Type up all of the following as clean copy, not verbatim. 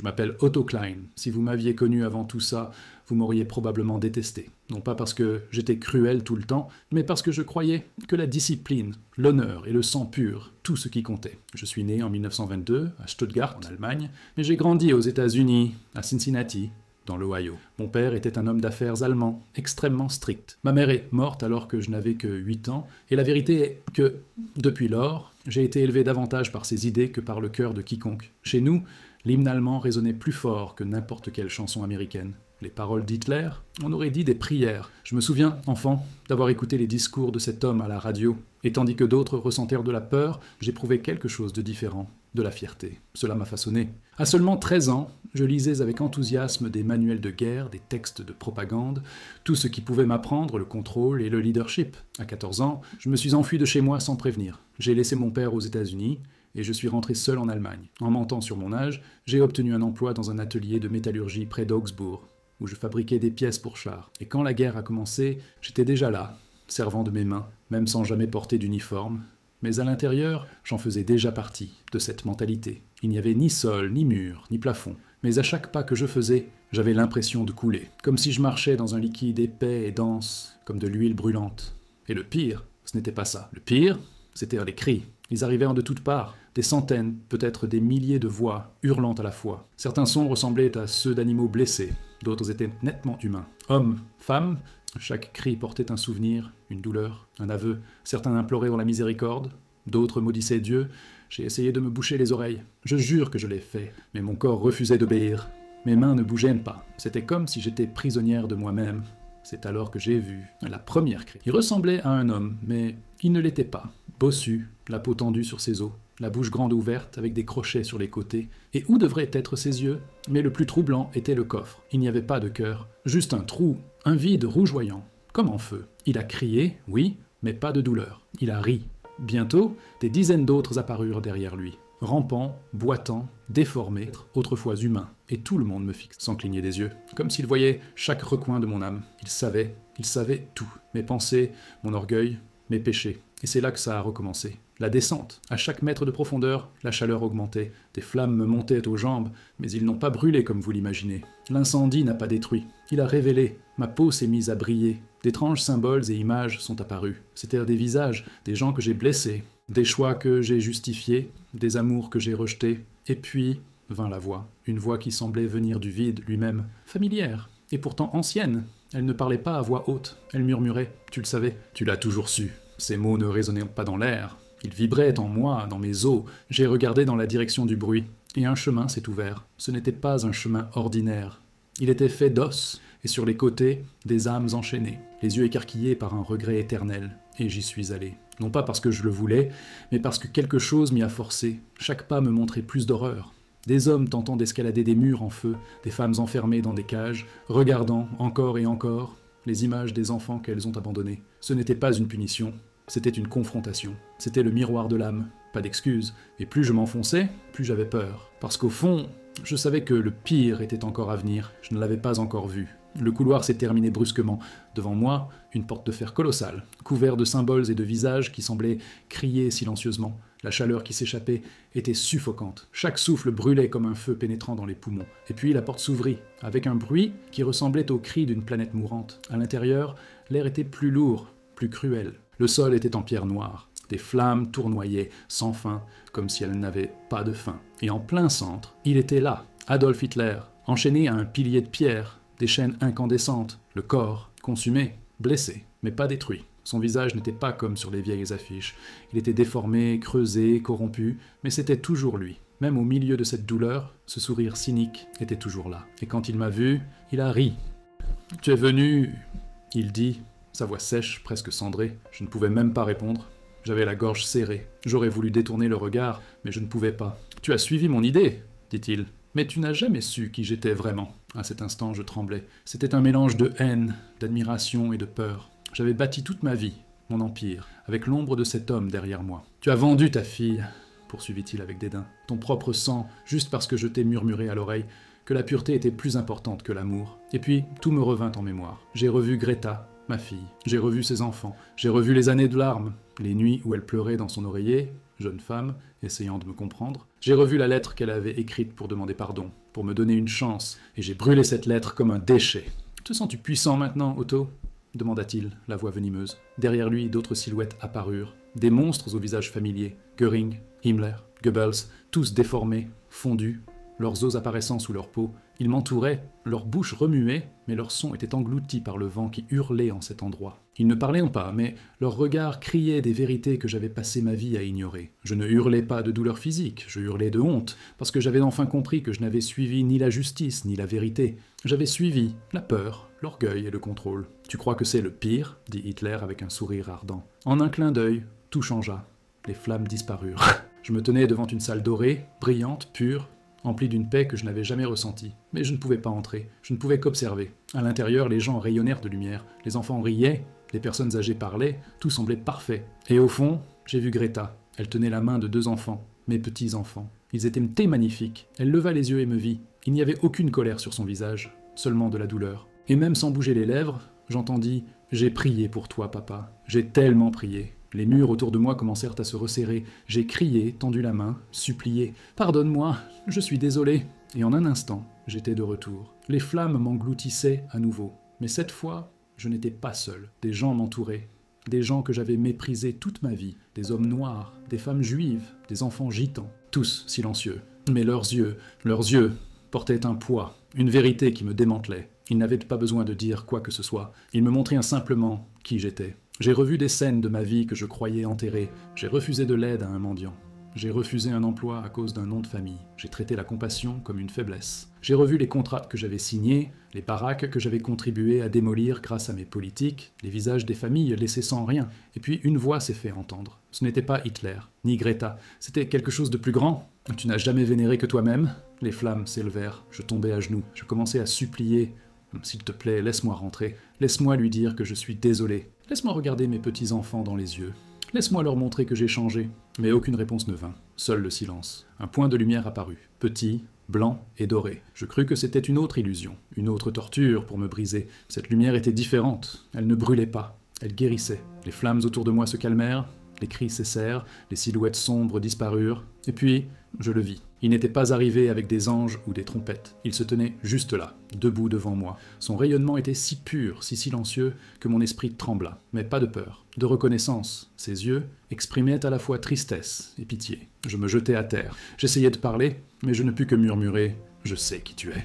Je m'appelle Otto Klein. Si vous m'aviez connu avant tout ça, vous m'auriez probablement détesté. Non pas parce que j'étais cruel tout le temps, mais parce que je croyais que la discipline, l'honneur et le sang pur, tout ce qui comptait. Je suis né en 1922 à Stuttgart, en Allemagne, mais j'ai grandi aux États-Unis, à Cincinnati, dans l'Ohio. Mon père était un homme d'affaires allemand, extrêmement strict. Ma mère est morte alors que je n'avais que 8 ans, et la vérité est que, depuis lors, j'ai été élevé davantage par ses idées que par le cœur de quiconque. Chez nous, l'hymne allemand résonnait plus fort que n'importe quelle chanson américaine. Les paroles d'Hitler, on aurait dit des prières. Je me souviens, enfant, d'avoir écouté les discours de cet homme à la radio, et tandis que d'autres ressentèrent de la peur, j'éprouvais quelque chose de différent, de la fierté. Cela m'a façonné. À seulement 13 ans, je lisais avec enthousiasme des manuels de guerre, des textes de propagande, tout ce qui pouvait m'apprendre le contrôle et le leadership. À 14 ans, je me suis enfui de chez moi sans prévenir. J'ai laissé mon père aux États-Unis, et je suis rentré seul en Allemagne. En mentant sur mon âge, j'ai obtenu un emploi dans un atelier de métallurgie près d'Augsbourg, où je fabriquais des pièces pour chars. Et quand la guerre a commencé, j'étais déjà là, servant de mes mains, même sans jamais porter d'uniforme. Mais à l'intérieur, j'en faisais déjà partie, de cette mentalité. Il n'y avait ni sol, ni mur, ni plafond. Mais à chaque pas que je faisais, j'avais l'impression de couler, comme si je marchais dans un liquide épais et dense, comme de l'huile brûlante. Et le pire, ce n'était pas ça. Le pire, c'était les cris. Ils arrivèrent de toutes parts, des centaines, peut-être des milliers de voix, hurlant à la fois. Certains sons ressemblaient à ceux d'animaux blessés, d'autres étaient nettement humains. Hommes, femmes, chaque cri portait un souvenir, une douleur, un aveu. Certains imploraient la miséricorde, d'autres maudissaient Dieu. J'ai essayé de me boucher les oreilles. Je jure que je l'ai fait, mais mon corps refusait d'obéir. Mes mains ne bougeaient pas. C'était comme si j'étais prisonnière de moi-même. C'est alors que j'ai vu la première cri. Il ressemblait à un homme, mais il ne l'était pas. Bossu, la peau tendue sur ses os, la bouche grande ouverte avec des crochets sur les côtés. Et où devraient être ses yeux? Mais le plus troublant était le coffre. Il n'y avait pas de cœur, juste un trou, un vide rougeoyant, comme en feu. Il a crié, oui, mais pas de douleur. Il a ri. Bientôt, des dizaines d'autres apparurent derrière lui, rampants, boitants, déformés, autrefois humains, et tout le monde me fixe, sans cligner des yeux, comme s'il voyait chaque recoin de mon âme. Il savait tout. Mes pensées, mon orgueil, mes péchés. Et c'est là que ça a recommencé. La descente. À chaque mètre de profondeur, la chaleur augmentait. Des flammes me montaient aux jambes, mais ils n'ont pas brûlé comme vous l'imaginez. L'incendie n'a pas détruit. Il a révélé. Ma peau s'est mise à briller. D'étranges symboles et images sont apparus. C'étaient des visages, des gens que j'ai blessés, des choix que j'ai justifiés, des amours que j'ai rejetés. Et puis vint la voix. Une voix qui semblait venir du vide lui-même. Familière, et pourtant ancienne. Elle ne parlait pas à voix haute. Elle murmurait. Tu le savais. Tu l'as toujours su. Ces mots ne résonnaient pas dans l'air. Ils vibraient en moi, dans mes os. J'ai regardé dans la direction du bruit, et un chemin s'est ouvert. Ce n'était pas un chemin ordinaire. Il était fait d'os, et sur les côtés, des âmes enchaînées, les yeux écarquillés par un regret éternel. Et j'y suis allé. Non pas parce que je le voulais, mais parce que quelque chose m'y a forcé. Chaque pas me montrait plus d'horreur. Des hommes tentant d'escalader des murs en feu, des femmes enfermées dans des cages, regardant, encore et encore, les images des enfants qu'elles ont abandonnés. Ce n'était pas une punition. C'était une confrontation. C'était le miroir de l'âme. Pas d'excuse. Et plus je m'enfonçais, plus j'avais peur. Parce qu'au fond, je savais que le pire était encore à venir. Je ne l'avais pas encore vu. Le couloir s'est terminé brusquement. Devant moi, une porte de fer colossale, couverte de symboles et de visages qui semblaient crier silencieusement. La chaleur qui s'échappait était suffocante. Chaque souffle brûlait comme un feu pénétrant dans les poumons. Et puis la porte s'ouvrit, avec un bruit qui ressemblait au cri d'une planète mourante. À l'intérieur, l'air était plus lourd, plus cruel. Le sol était en pierre noire. Des flammes tournoyaient, sans fin, comme si elles n'avaient pas de fin. Et en plein centre, il était là, Adolf Hitler, enchaîné à un pilier de pierre, des chaînes incandescentes, le corps, consumé, blessé, mais pas détruit. Son visage n'était pas comme sur les vieilles affiches. Il était déformé, creusé, corrompu, mais c'était toujours lui. Même au milieu de cette douleur, ce sourire cynique était toujours là. Et quand il m'a vu, il a ri. « Tu es venu... » il dit, sa voix sèche, presque cendrée. Je ne pouvais même pas répondre. J'avais la gorge serrée. J'aurais voulu détourner le regard, mais je ne pouvais pas. « Tu as suivi mon idée, dit-il. Mais tu n'as jamais su qui j'étais vraiment. » À cet instant, je tremblais. C'était un mélange de haine, d'admiration et de peur. J'avais bâti toute ma vie, mon empire, avec l'ombre de cet homme derrière moi. « Tu as vendu ta fille, » poursuivit-il avec dédain. « Ton propre sang, juste parce que je t'ai murmuré à l'oreille que la pureté était plus importante que l'amour. Et puis, tout me revint en mémoire. J'ai revu Greta, ma fille. J'ai revu ses enfants. J'ai revu les années de larmes, les nuits où elle pleurait dans son oreiller. jeune femme, essayant de me comprendre. J'ai revu la lettre qu'elle avait écrite pour demander pardon, pour me donner une chance, et j'ai brûlé cette lettre comme un déchet. « Te sens-tu puissant maintenant, Otto ?» demanda-t-il, la voix venimeuse. Derrière lui, d'autres silhouettes apparurent, des monstres au visage familier, Göring, Himmler, Goebbels, tous déformés, fondus, leurs os apparaissant sous leur peau. Ils m'entouraient, leur bouche remuait, mais leur son était englouti par le vent qui hurlait en cet endroit. Ils ne parlaient pas, mais leurs regards criaient des vérités que j'avais passé ma vie à ignorer. Je ne hurlais pas de douleur physique, je hurlais de honte, parce que j'avais enfin compris que je n'avais suivi ni la justice ni la vérité. J'avais suivi la peur, l'orgueil et le contrôle. « Tu crois que c'est le pire ?» dit Hitler avec un sourire ardent. En un clin d'œil, tout changea. Les flammes disparurent. Je me tenais devant une salle dorée, brillante, pure, emplie d'une paix que je n'avais jamais ressentie. Mais je ne pouvais pas entrer, je ne pouvais qu'observer. À l'intérieur, les gens rayonnèrent de lumière, les enfants riaient, les personnes âgées parlaient, tout semblait parfait. Et au fond, j'ai vu Greta. Elle tenait la main de 2 enfants, mes petits-enfants. Ils étaient magnifiques. Elle leva les yeux et me vit. Il n'y avait aucune colère sur son visage, seulement de la douleur. Et même sans bouger les lèvres, j'entendis « J'ai prié pour toi, papa. J'ai tellement prié. » Les murs autour de moi commencèrent à se resserrer. J'ai crié, tendu la main, supplié. « Pardonne-moi, je suis désolé. » Et en un instant, j'étais de retour. Les flammes m'engloutissaient à nouveau. Mais cette fois, je n'étais pas seul. Des gens m'entouraient. Des gens que j'avais méprisés toute ma vie. Des hommes noirs, des femmes juives, des enfants gitans. Tous silencieux. Mais leurs yeux, portaient un poids, une vérité qui me démantelait. Ils n'avaient pas besoin de dire quoi que ce soit. Ils me montraient simplement qui j'étais. J'ai revu des scènes de ma vie que je croyais enterrées. J'ai refusé de l'aide à un mendiant. J'ai refusé un emploi à cause d'un nom de famille. J'ai traité la compassion comme une faiblesse. J'ai revu les contrats que j'avais signés, les baraques que j'avais contribué à démolir grâce à mes politiques, les visages des familles laissés sans rien. Et puis une voix s'est fait entendre. Ce n'était pas Hitler, ni Greta. C'était quelque chose de plus grand. Tu n'as jamais vénéré que toi-même ? Les flammes s'élevèrent. Je tombais à genoux. Je commençais à supplier. S'il te plaît, laisse-moi rentrer. Laisse-moi lui dire que je suis désolé. Laisse-moi regarder mes petits-enfants dans les yeux. Laisse-moi leur montrer que j'ai changé. Mais aucune réponse ne vint. Seul le silence. Un point de lumière apparut. Petit, blanc et doré. Je crus que c'était une autre illusion, une autre torture pour me briser. Cette lumière était différente. Elle ne brûlait pas. Elle guérissait. Les flammes autour de moi se calmèrent. Les cris cessèrent. Les silhouettes sombres disparurent. Et puis, je le vis. Il n'était pas arrivé avec des anges ou des trompettes. Il se tenait juste là, debout devant moi. Son rayonnement était si pur, si silencieux, que mon esprit trembla. Mais pas de peur, de reconnaissance. Ses yeux exprimaient à la fois tristesse et pitié. Je me jetai à terre. J'essayais de parler, mais je ne pus que murmurer « Je sais qui tu es ».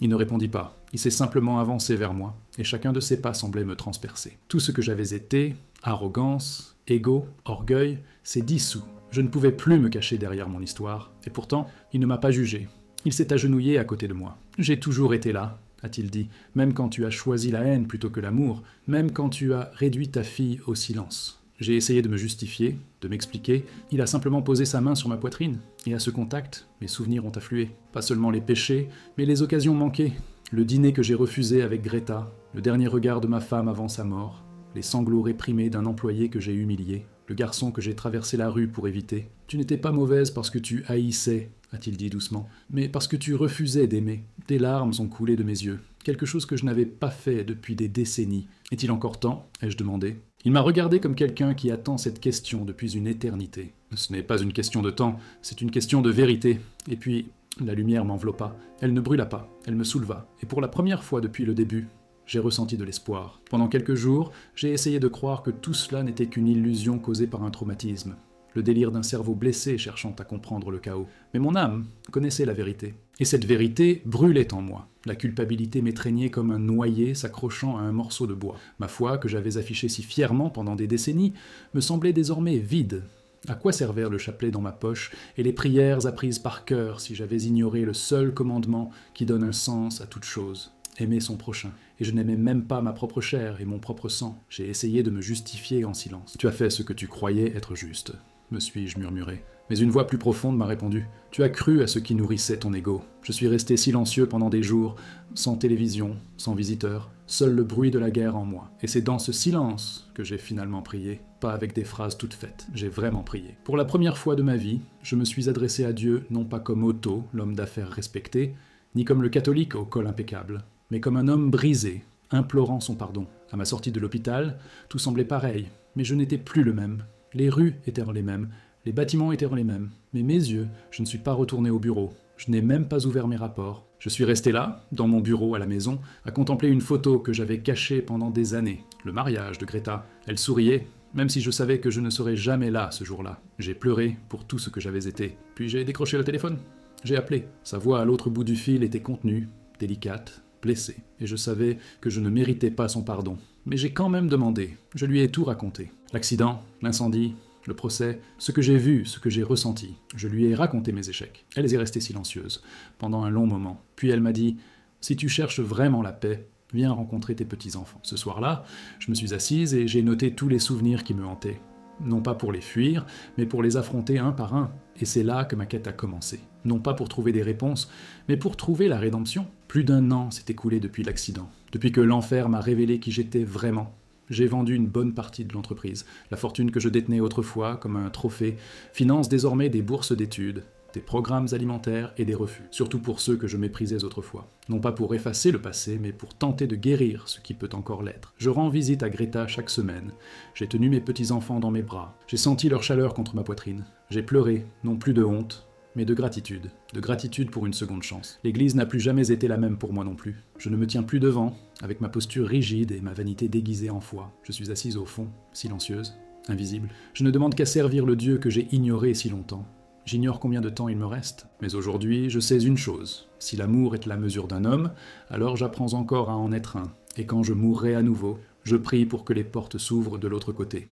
Il ne répondit pas. Il s'est simplement avancé vers moi, et chacun de ses pas semblait me transpercer. Tout ce que j'avais été, arrogance, égo, orgueil, s'est dissous. Je ne pouvais plus me cacher derrière mon histoire, et pourtant, il ne m'a pas jugé. Il s'est agenouillé à côté de moi. « J'ai toujours été là », a-t-il dit, « même quand tu as choisi la haine plutôt que l'amour, même quand tu as réduit ta fille au silence. » J'ai essayé de me justifier, de m'expliquer. Il a simplement posé sa main sur ma poitrine, et à ce contact, mes souvenirs ont afflué. Pas seulement les péchés, mais les occasions manquées. Le dîner que j'ai refusé avec Greta, le dernier regard de ma femme avant sa mort, les sanglots réprimés d'un employé que j'ai humilié, le garçon que j'ai traversé la rue pour éviter. « Tu n'étais pas mauvaise parce que tu haïssais, » a-t-il dit doucement, « mais parce que tu refusais d'aimer. Des larmes ont coulé de mes yeux. Quelque chose que je n'avais pas fait depuis des décennies. Est-il encore temps ?» ai-je demandé. Il m'a regardé comme quelqu'un qui attend cette question depuis une éternité. Ce n'est pas une question de temps, c'est une question de vérité. Et puis, la lumière m'enveloppa. Elle ne brûla pas, elle me souleva. Et pour la première fois depuis le début, j'ai ressenti de l'espoir. Pendant quelques jours, j'ai essayé de croire que tout cela n'était qu'une illusion causée par un traumatisme. Le délire d'un cerveau blessé cherchant à comprendre le chaos. Mais mon âme connaissait la vérité. Et cette vérité brûlait en moi. La culpabilité m'étreignait comme un noyer s'accrochant à un morceau de bois. Ma foi, que j'avais affichée si fièrement pendant des décennies, me semblait désormais vide. À quoi servait le chapelet dans ma poche et les prières apprises par cœur si j'avais ignoré le seul commandement qui donne un sens à toute chose ? Aimer son prochain. Et je n'aimais même pas ma propre chair et mon propre sang. J'ai essayé de me justifier en silence. « Tu as fait ce que tu croyais être juste », me suis-je murmuré. Mais une voix plus profonde m'a répondu. « Tu as cru à ce qui nourrissait ton ego. Je suis resté silencieux pendant des jours, sans télévision, sans visiteurs, seul le bruit de la guerre en moi. Et c'est dans ce silence que j'ai finalement prié, pas avec des phrases toutes faites. J'ai vraiment prié. Pour la première fois de ma vie, je me suis adressé à Dieu non pas comme Otto, l'homme d'affaires respecté, ni comme le catholique au col impeccable, mais comme un homme brisé, implorant son pardon. À ma sortie de l'hôpital, tout semblait pareil, mais je n'étais plus le même. Les rues étaient les mêmes, Les bâtiments étaient les mêmes, mais mes yeux, je ne suis pas retourné au bureau. Je n'ai même pas ouvert mes rapports. Je suis resté là, dans mon bureau à la maison, à contempler une photo que j'avais cachée pendant des années, le mariage de Greta. Elle souriait, même si je savais que je ne serais jamais là ce jour-là. J'ai pleuré pour tout ce que j'avais été. Puis j'ai décroché le téléphone. J'ai appelé. Sa voix à l'autre bout du fil était contenue, délicate, blessée, et je savais que je ne méritais pas son pardon. Mais j'ai quand même demandé. Je lui ai tout raconté. L'accident, l'incendie, le procès, ce que j'ai vu, ce que j'ai ressenti. Je lui ai raconté mes échecs. Elle est restée silencieuse, pendant un long moment. Puis elle m'a dit « Si tu cherches vraiment la paix, viens rencontrer tes petits-enfants. » Ce soir-là, je me suis assise et j'ai noté tous les souvenirs qui me hantaient. Non pas pour les fuir, mais pour les affronter un par un. Et c'est là que ma quête a commencé. Non pas pour trouver des réponses, mais pour trouver la rédemption. Plus d'1 an s'est écoulé depuis l'accident, depuis que l'enfer m'a révélé qui j'étais vraiment. J'ai vendu une bonne partie de l'entreprise. La fortune que je détenais autrefois, comme un trophée, finance désormais des bourses d'études, des programmes alimentaires et des refus, surtout pour ceux que je méprisais autrefois. Non pas pour effacer le passé, mais pour tenter de guérir ce qui peut encore l'être. Je rends visite à Greta chaque semaine. J'ai tenu mes petits-enfants dans mes bras. J'ai senti leur chaleur contre ma poitrine. J'ai pleuré, non plus de honte, mais de gratitude pour une seconde chance. L'Église n'a plus jamais été la même pour moi non plus. Je ne me tiens plus devant, avec ma posture rigide et ma vanité déguisée en foi. Je suis assise au fond, silencieuse, invisible. Je ne demande qu'à servir le Dieu que j'ai ignoré si longtemps. J'ignore combien de temps il me reste, mais aujourd'hui je sais une chose. Si l'amour est la mesure d'un homme, alors j'apprends encore à en être un. Et quand je mourrai à nouveau, je prie pour que les portes s'ouvrent de l'autre côté.